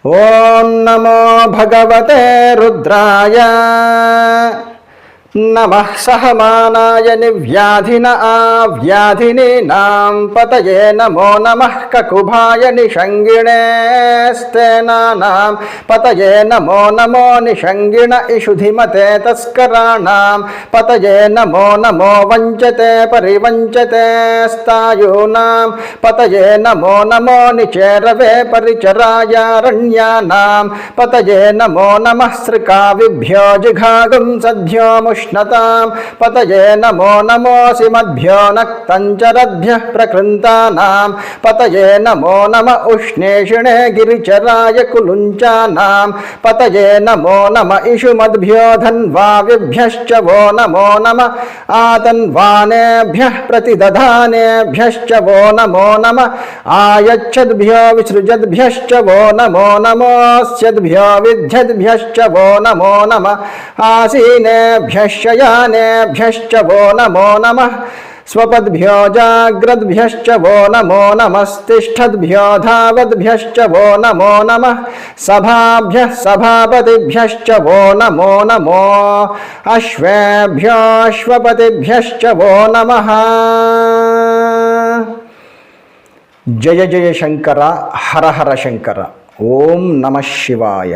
ఓం నమో భగవతే రుద్రాయ నమః సహమానాయ నివ్యాధిన ఆవ్యాధినీనాం పతయే నమో నమః కకుభాయ నిషంగిణే స్తేనానాం పతయే నమో నమో నిషంగిణ ఇషుధిమతే తస్కరాణాం పతయే నమో నమో వంచతే పరివంచతే స్తాయూనాం పతయే నమో నమో నిచేరవే పరిచరాయారణ్యానాం పతయే నమో నమః శ్రికావిభ్యో జిఘాగుం సద్భ్యో ఉష్ణతాం పతయే నమో నమోసి మద్భ్యో నక్తంచరద్భ్యః ప్రకృంతానాం పతయే నమో నమ ఉష్ణేషిణే గిరిచరాయ కులుంచానాం పతయే నమో నమ ఇషుమద్భ్యో ధన్వావిభ్యశ్చ వో నమో నమ ఆతన్వానేభ్యః ప్రతిదధానేభ్యశ్చ వో నమో నమ ఆయచ్చద్భ్యో విసృజద్భ్యశ్చ వో నమో నమోస్యద్భ్యో విద్యద్భ్యశ్చ వో నమో నమ ఆసీనేభ్యః శయానేభ్యశ్చ వో నమో నమః స్వపద్భ్యో జాగ్రద్భ్యశ్చ వో నమో నమస్తిష్ఠద్భ్యో ధావద్భ్యశ్చ వో నమో నమః సభాభ్యః సభాపతిభ్యశ్చ వో నమో నమో అశ్వేభ్యో అశ్వపతిభ్యశ్చ వో నమః. జయ జయ శంకర హర హర శంకర. ఓం నమః శివాయ.